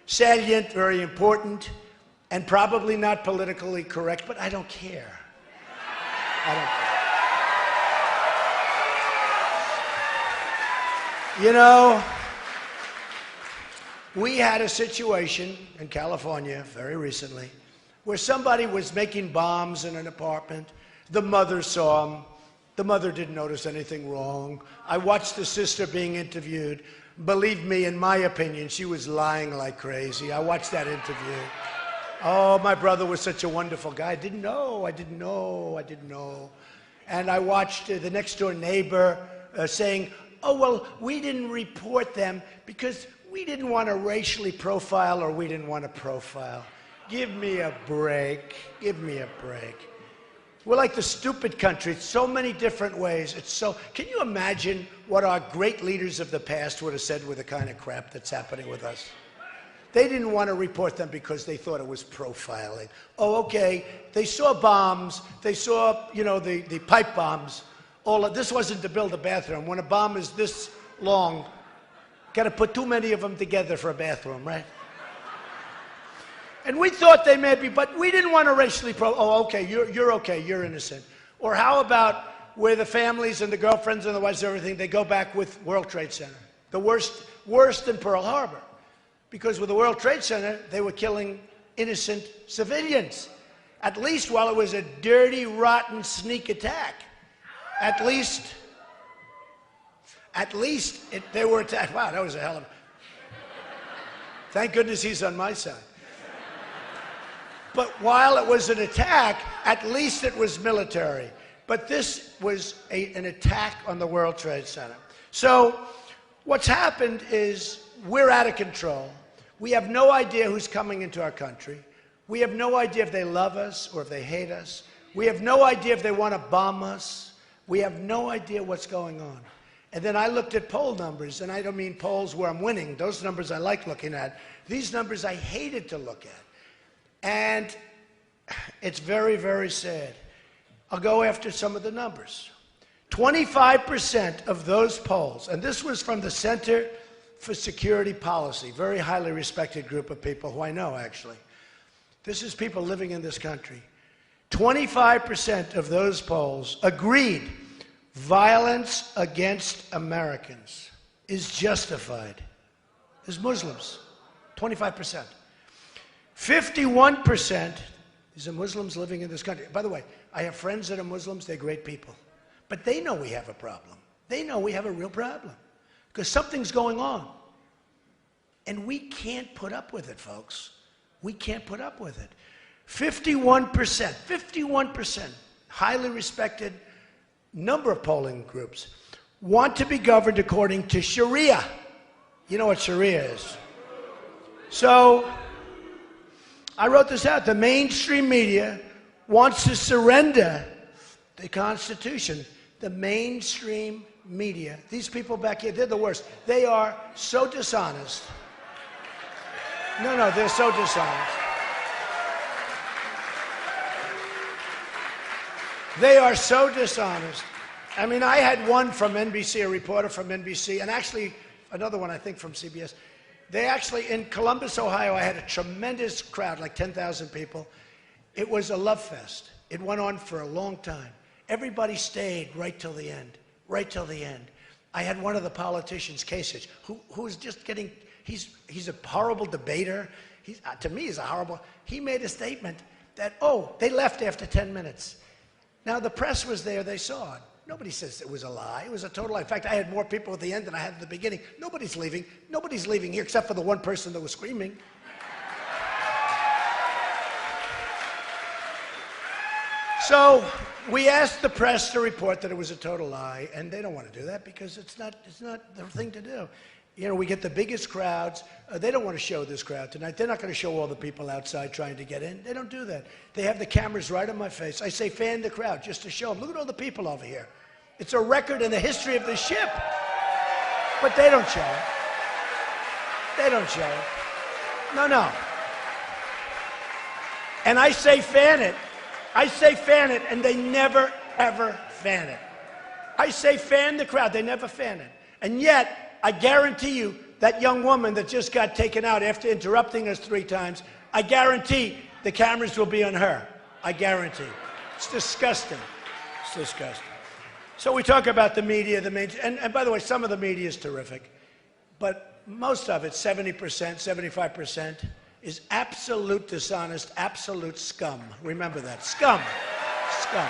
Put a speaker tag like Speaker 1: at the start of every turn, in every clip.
Speaker 1: salient, very important, and probably not politically correct, but I don't care. I don't care. You know, we had a situation in California very recently where somebody was making bombs in an apartment. The mother saw him. The mother didn't notice anything wrong. I watched the sister being interviewed. Believe me, in my opinion, she was lying like crazy. I watched that interview. Oh, my brother was such a wonderful guy. I didn't know. And I watched the next door neighbor saying, oh, well, we didn't report them because we didn't want to racially profile or we didn't want to profile. Give me a break. Give me a break. We're like the stupid country. It's so many different ways. Can you imagine what our great leaders of the past would have said with the kind of crap that's happening with us? They didn't want to report them because they thought it was profiling. Oh, okay, they saw bombs. They saw, you know, the pipe bombs. This wasn't to build a bathroom. When a bomb is this long, got to put too many of them together for a bathroom, right? And we thought they may be, but we didn't want to racially oh, okay, you're okay, you're innocent. Or how about where the families and the girlfriends and the wives and everything, they go back with World Trade Center. The worse than Pearl Harbor. Because with the World Trade Center, they were killing innocent civilians. At least while it was a dirty, rotten, sneak attack. At least they were attacked. Wow, that was a hell of a... Thank goodness he's on my side. But while it was an attack, at least it was military. But this was an attack on the World Trade Center. So what's happened is we're out of control. We have no idea who's coming into our country. We have no idea if they love us or if they hate us. We have no idea if they want to bomb us. We have no idea what's going on. And then I looked at poll numbers, and I don't mean polls where I'm winning. Those numbers I like looking at. These numbers I hated to look at. And it's very, very sad. I'll go after some of the numbers. 25% of those polls, and this was from the Center for Security Policy, very highly respected group of people who I know, actually. This is people living in this country. 25% of those polls agreed violence against Americans is justified. As Muslims, 25%. 51%, these are Muslims living in this country. By the way, I have friends that are Muslims, they're great people. But they know we have a problem. They know we have a real problem. Because something's going on. And we can't put up with it, folks. We can't put up with it. 51%, highly respected number of polling groups, want to be governed according to Sharia. You know what Sharia is. So, I wrote this out. The mainstream media wants to surrender the Constitution. The mainstream media, these people back here, they're the worst. They are so dishonest. No, they're so dishonest. They are so dishonest. I mean, I had one from NBC, a reporter from NBC, and actually another one, I think, from CBS. They actually, in Columbus, Ohio, I had a tremendous crowd, like 10,000 people. It was a love fest. It went on for a long time. Everybody stayed right till the end, right till the end. I had one of the politicians, Kasich, who's just getting, he's a horrible debater. To me, he's a horrible, he made a statement that, oh, they left after 10 minutes. Now, the press was there, they saw it. Nobody says it was a lie. It was a total lie. In fact, I had more people at the end than I had at the beginning. Nobody's leaving. Nobody's leaving here except for the one person that was screaming. So we asked the press to report that it was a total lie, and they don't want to do that because it's not the thing to do. You know, we get the biggest crowds. They don't want to show this crowd tonight. They're not going to show all the people outside trying to get in. They don't do that. They have the cameras right on my face. I say, fan the crowd just to show them. Look at all the people over here. It's a record in the history of the ship. But they don't show it. They don't show it. No. And I say, fan it. I say, fan it, and they never, ever fan it. I say, fan the crowd. They never fan it. And yet, I guarantee you, that young woman that just got taken out after interrupting us 3 times, I guarantee the cameras will be on her. I guarantee. It's disgusting. It's disgusting. So we talk about the media, and by the way, some of the media is terrific, but most of it, 70%, 75%, is absolute dishonest, absolute scum. Remember that. Scum. Scum.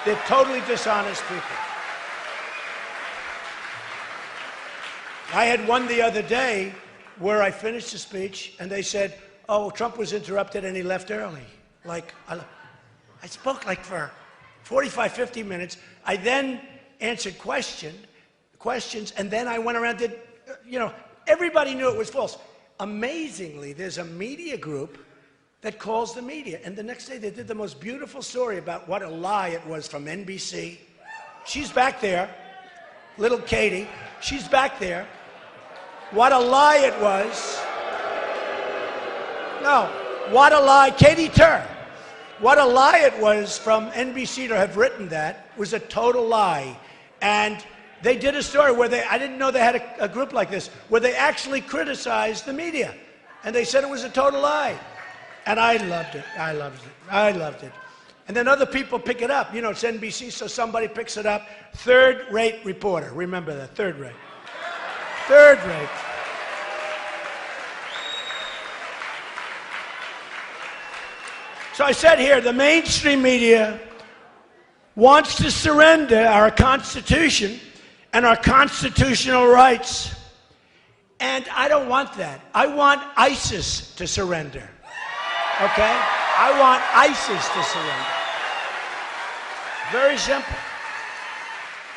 Speaker 1: They're totally dishonest people. I had one the other day where I finished the speech and they said, oh, Trump was interrupted and he left early. Like, I spoke like for 45, 50 minutes. I then answered questions, and then I went around and did, everybody knew it was false. Amazingly, there's a media group that calls the media. And the next day they did the most beautiful story about what a lie it was from NBC. She's back there, little Katie. She's back there. What a lie it was. No, what a lie. Katie Tur. What a lie it was from NBC to have written that was a total lie. And they did a story where I didn't know they had a group like this, where they actually criticized the media. And they said it was a total lie. And I loved it. I loved it. I loved it. And then other people pick it up. It's NBC, so somebody picks it up. Third-rate reporter. Remember that. Third-rate. Third-rate. So I said here, the mainstream media wants to surrender our Constitution and our constitutional rights. And I don't want that. I want ISIS to surrender. Okay? I want ISIS to surrender. Very simple.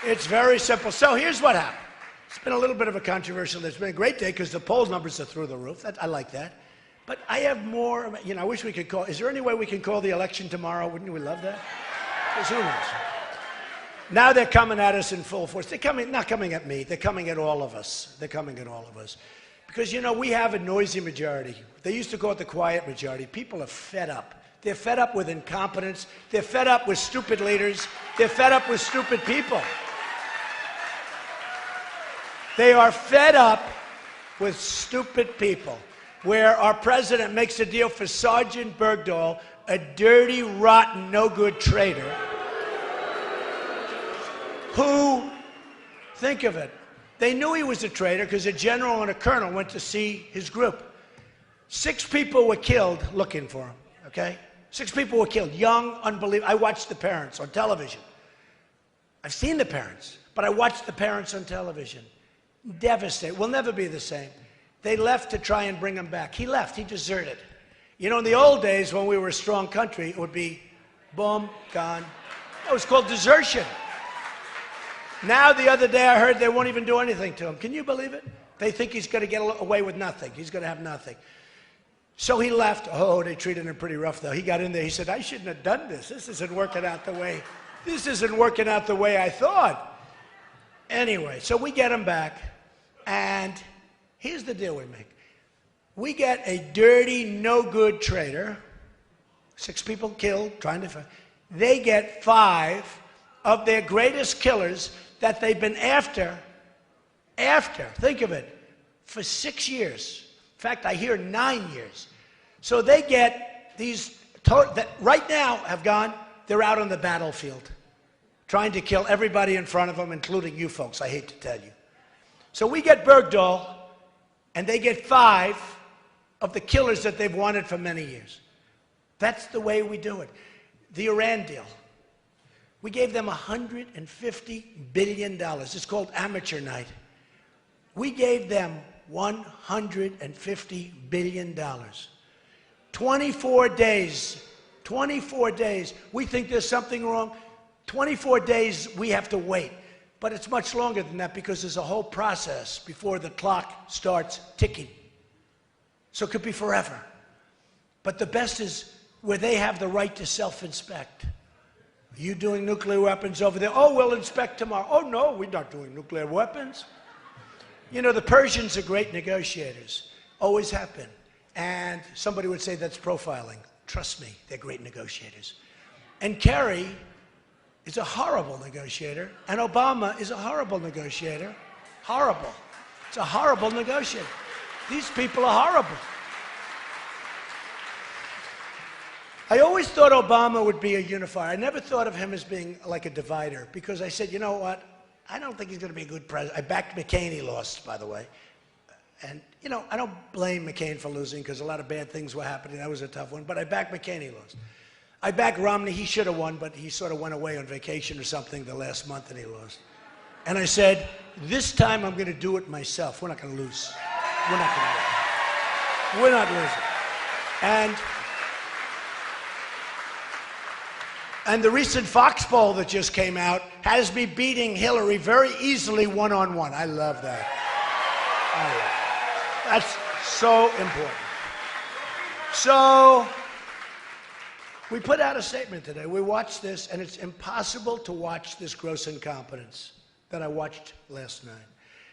Speaker 1: It's very simple. So here's what happened. It's been a little bit of a controversial. It's been a great day because the poll numbers are through the roof. I like that. But I have more, I wish we could call. Is there any way we can call the election tomorrow? Wouldn't we love that? Because who knows? Now they're coming at us in full force. They're not coming at me. They're coming at all of us. They're coming at all of us. Because, we have a noisy majority. They used to call it the quiet majority. People are fed up. They're fed up with incompetence. They're fed up with stupid leaders. They're fed up with stupid people. They are fed up with stupid people. Where our president makes a deal for Sergeant Bergdahl, a dirty, rotten, no-good traitor, who, think of it, they knew he was a traitor because a general and a colonel went to see his group. 6 people were killed looking for him, okay? 6 people were killed, young, unbelievable. I watched the parents on television. I've seen the parents, but I watched the parents on television. Devastated. We'll never be the same. They left to try and bring him back. He left. He deserted. In the old days when we were a strong country, it would be, boom, gone. It was called desertion. Now, the other day, I heard they won't even do anything to him. Can you believe it? They think he's going to get away with nothing. He's going to have nothing. So he left. Oh, they treated him pretty rough, though. He got in there. He said, I shouldn't have done this. This isn't working out the way I thought. Anyway, so we get him back, and here's the deal we make. We get a dirty, no-good traitor, 6 people killed, trying to find. They get 5 of their greatest killers that they've been after, think of it, for 6 years. In fact, I hear 9 years. So they get these, that right now have gone, they're out on the battlefield, trying to kill everybody in front of them, including you folks, I hate to tell you. So we get Bergdahl, and they get 5 of the killers that they've wanted for many years. That's the way we do it. The Iran deal. We gave them $150 billion. It's called amateur night. We gave them $150 billion. 24 days. 24 days. We think there's something wrong. 24 days we have to wait. But it's much longer than that because there's a whole process before the clock starts ticking. So it could be forever. But the best is where they have the right to self-inspect. Are you doing nuclear weapons over there? Oh, we'll inspect tomorrow. Oh, no, we're not doing nuclear weapons. The Persians are great negotiators. Always have been. And somebody would say that's profiling. Trust me, they're great negotiators. And Kerry is a horrible negotiator, and Obama is a horrible negotiator. Horrible. It's a horrible negotiation. These people are horrible. I always thought Obama would be a unifier. I never thought of him as being like a divider, because I said, you know what? I don't think he's going to be a good president. I backed McCain. He lost, by the way. And, you know, I don't blame McCain for losing, because a lot of bad things were happening. That was a tough one. But I backed McCain. He lost. I backed Romney. He should have won, but he sort of went away on vacation or something the last month, and he lost. And I said, this time I'm going to do it myself. We're not going to lose. We're not going to lose. We're not losing. And the recent Fox poll that just came out has me beating Hillary very easily one-on-one. I love that. That's so important. So we put out a statement today. We watched this, and it's impossible to watch this gross incompetence that I watched last night.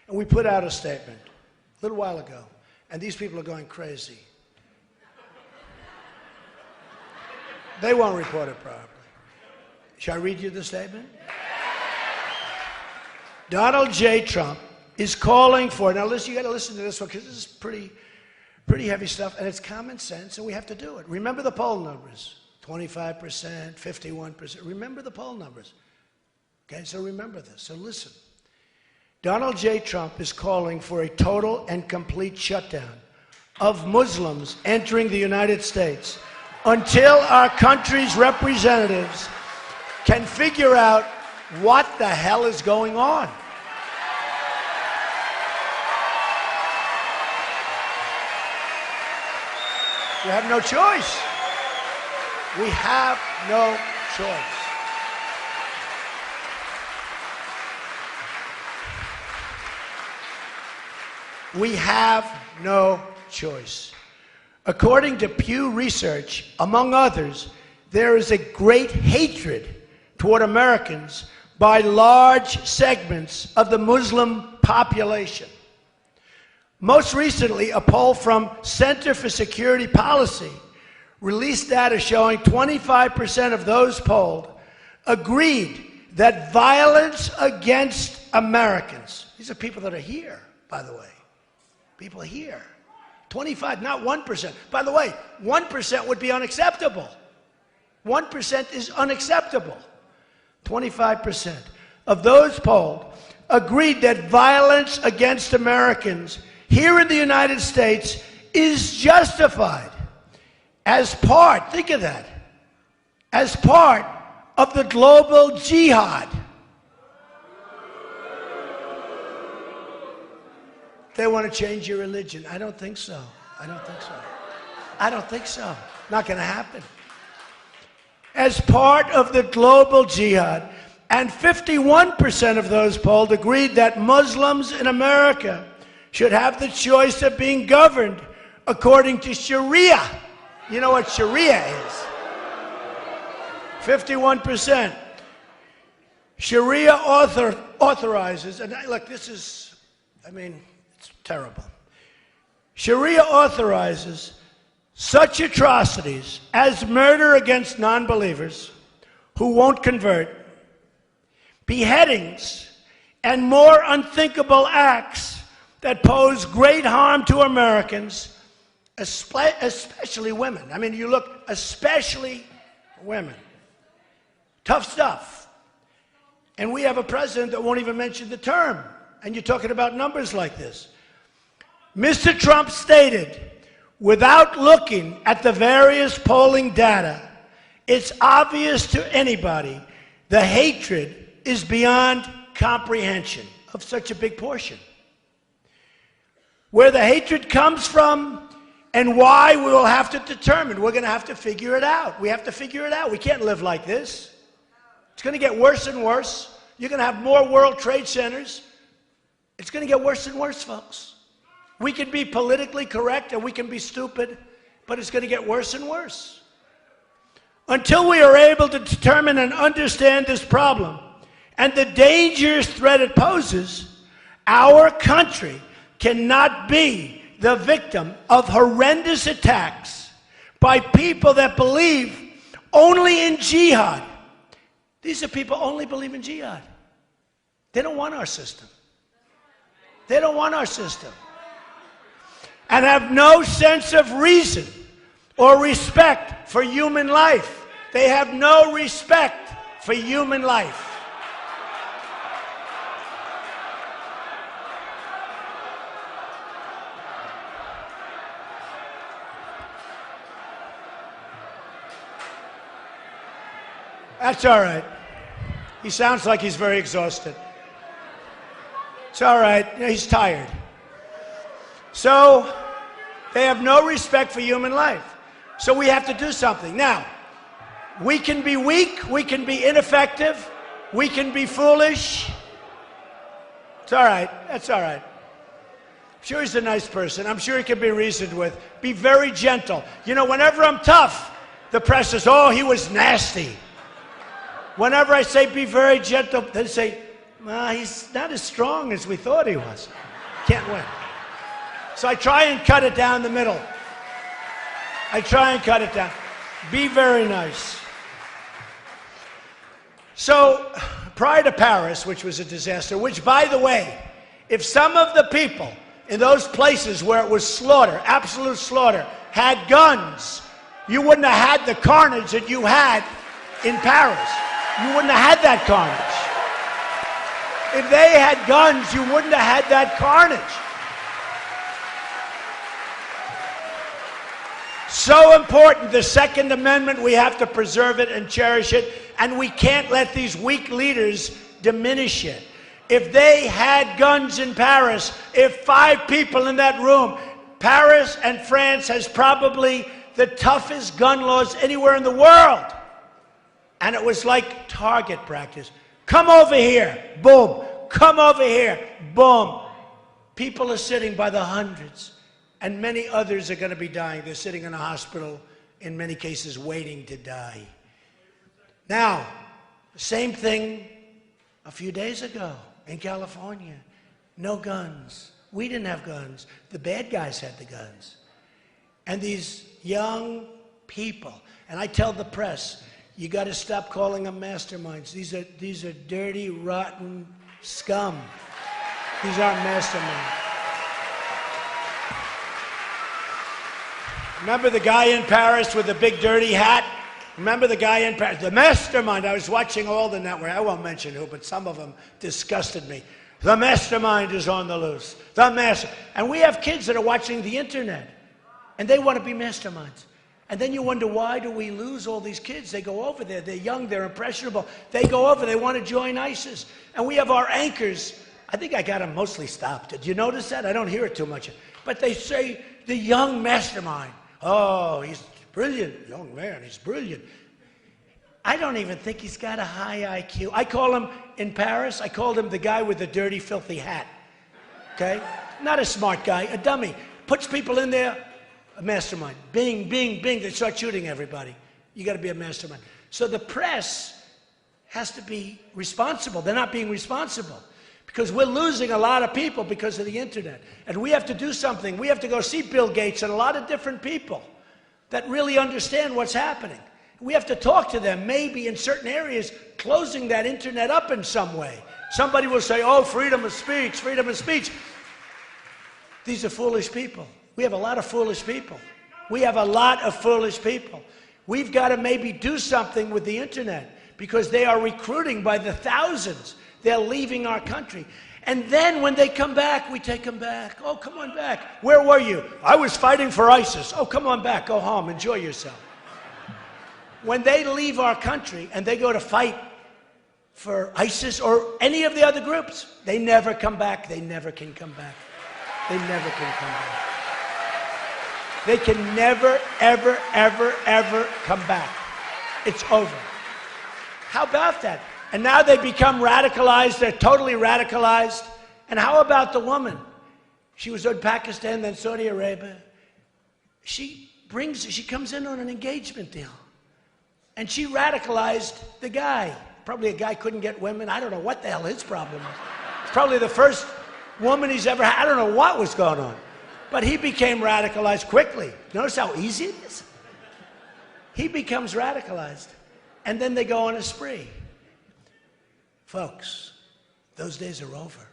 Speaker 1: And we put out a statement a little while ago, and these people are going crazy. They won't report it properly. Shall I read you the statement? Donald J. Trump is calling for, now listen, you got to listen to this one, because this is pretty heavy stuff, and it's common sense, and we have to do it. Remember the poll numbers, 25%, 51%. Remember the poll numbers. Okay, so remember this. So listen. Donald J. Trump is calling for a total and complete shutdown of Muslims entering the United States until our country's representatives can figure out what the hell is going on. We have no choice. We have no choice. We have no choice. According to Pew Research, among others, there is a great hatred toward Americans by large segments of the Muslim population. Most recently, a poll from Center for Security Policy released data showing 25% of those polled agreed that violence against Americans, these are people that are here, by the way, people here, 25, not 1%. By the way, 1% would be unacceptable. 1% is unacceptable. 25% of those polled agreed that violence against Americans here in the United States is justified as part, think of that, as part of the global jihad. They want to change your religion. I don't think so. I don't think so. I don't think so. Not going to happen. As part of the global jihad, and 51% of those polled agreed that Muslims in America should have the choice of being governed according to Sharia. You know what Sharia is? 51%. Sharia authorizes, and look, this is, I mean, it's terrible. Sharia authorizes such atrocities as murder against non-believers who won't convert, beheadings, and more unthinkable acts that pose great harm to Americans, especially women. I mean, you look, especially women. Tough stuff. And we have a president that won't even mention the term. And you're talking about numbers like this. Mr. Trump stated, without looking at the various polling data, it's obvious to anybody the hatred is beyond comprehension of such a big portion. Where the hatred comes from and why, we will have to determine. We're going to have to figure it out. We have to figure it out. We can't live like this. It's going to get worse and worse. You're going to have more World Trade Centers. It's going to get worse and worse, folks. We can be politically correct and we can be stupid, but it's going to get worse and worse. Until we are able to determine and understand this problem and the dangerous threat it poses, our country cannot be the victim of horrendous attacks by people that believe only in jihad. These are people who only believe in jihad. They don't want our system. They don't want our system. And have no sense of reason or respect for human life. They have no respect for human life. That's all right. He sounds like he's very exhausted. It's all right. He's tired. So they have no respect for human life. So we have to do something. Now, we can be weak. We can be ineffective. We can be foolish. It's all right. That's all right. I'm sure he's a nice person. I'm sure he can be reasoned with. Be very gentle. You know, whenever I'm tough, the press says, oh, he was nasty. Whenever I say be very gentle, they say, well, he's not as strong as we thought he was. Can't win. So I try and cut it down the middle. I try and cut it down. Be very nice. So prior to Paris, which was a disaster, which, by the way, if some of the people in those places where it was slaughter, absolute slaughter, had guns, you wouldn't have had the carnage that you had in Paris. You wouldn't have had that carnage. If they had guns, you wouldn't have had that carnage. So important, the Second Amendment, we have to preserve it and cherish it, and we can't let these weak leaders diminish it. If they had guns in Paris, if 5 people in that room, Paris and France has probably the toughest gun laws anywhere in the world. And it was like target practice. Come over here, boom. Come over here, boom. People are sitting by the hundreds, and many others are going to be dying. They're sitting in a hospital, in many cases, waiting to die. Now, same thing a few days ago in California. No guns. We didn't have guns. The bad guys had the guns. And these young people, and I tell the press, you got to stop calling them masterminds. These are dirty, rotten scum. These aren't masterminds. Remember the guy in Paris with the big dirty hat? Remember the guy in Paris? The mastermind. I was watching all the network. I won't mention who, but some of them disgusted me. The mastermind is on the loose. The master. And we have kids that are watching the internet, and they want to be masterminds. And then you wonder, why do we lose all these kids? They go over there. They're young. They're impressionable. They go over. They want to join ISIS. And we have our anchors. I think I got them mostly stopped. Did you notice that? I don't hear it too much. But they say, the young mastermind. Oh, he's brilliant. Young man, he's brilliant. I don't even think he's got a high IQ. I call him, in Paris, I called him the guy with the dirty, filthy hat. Okay? Not a smart guy, a dummy. Puts people in there. A mastermind. Bing, bing, bing. They start shooting everybody. You got to be a mastermind. So the press has to be responsible. They're not being responsible because we're losing a lot of people because of the internet. And we have to do something. We have to go see Bill Gates and a lot of different people that really understand what's happening. We have to talk to them, maybe in certain areas, closing that internet up in some way. Somebody will say, oh, freedom of speech, freedom of speech. These are foolish people. We have a lot of foolish people. We have a lot of foolish people. We've got to maybe do something with the internet because they are recruiting by the thousands. They're leaving our country. And then when they come back, we take them back. Oh, come on back. Where were you? I was fighting for ISIS. Oh, come on back. Go home. Enjoy yourself. When they leave our country and they go to fight for ISIS or any of the other groups, they never come back. They never can come back. They never can come back. They can never, ever, ever, ever come back. It's over. How about that? And now they become radicalized. They're totally radicalized. And how about the woman? She was in Pakistan, then Saudi Arabia. She comes in on an engagement deal. And she radicalized the guy. Probably a guy couldn't get women. I don't know what the hell his problem was. It's probably the first woman he's ever had. I don't know what was going on. But he became radicalized quickly. Notice how easy it is? He becomes radicalized. And then they go on a spree. Folks, those days are over.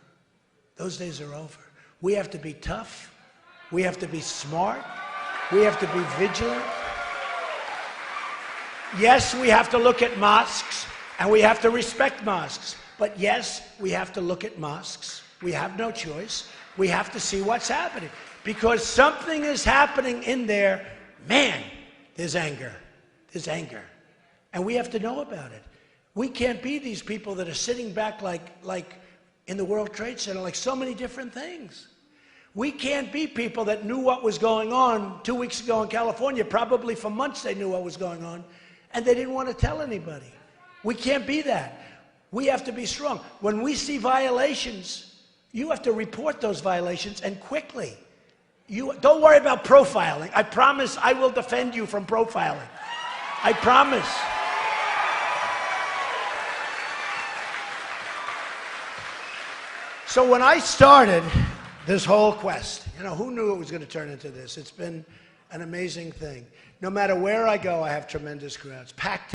Speaker 1: Those days are over. We have to be tough. We have to be smart. We have to be vigilant. Yes, we have to look at mosques, and we have to respect mosques. But yes, we have to look at mosques. We have no choice. We have to see what's happening. Because something is happening in there. Man, there's anger. There's anger. And we have to know about it. We can't be these people that are sitting back like in the World Trade Center, like so many different things. We can't be people that knew what was going on 2 weeks ago in California. Probably for months they knew what was going on, and they didn't want to tell anybody. We can't be that. We have to be strong. When we see violations, you have to report those violations, and quickly. You don't worry about profiling. I promise I will defend you from profiling. I promise. So when I started this whole quest, who knew it was going to turn into this? It's been an amazing thing. No matter where I go, I have tremendous crowds. Packed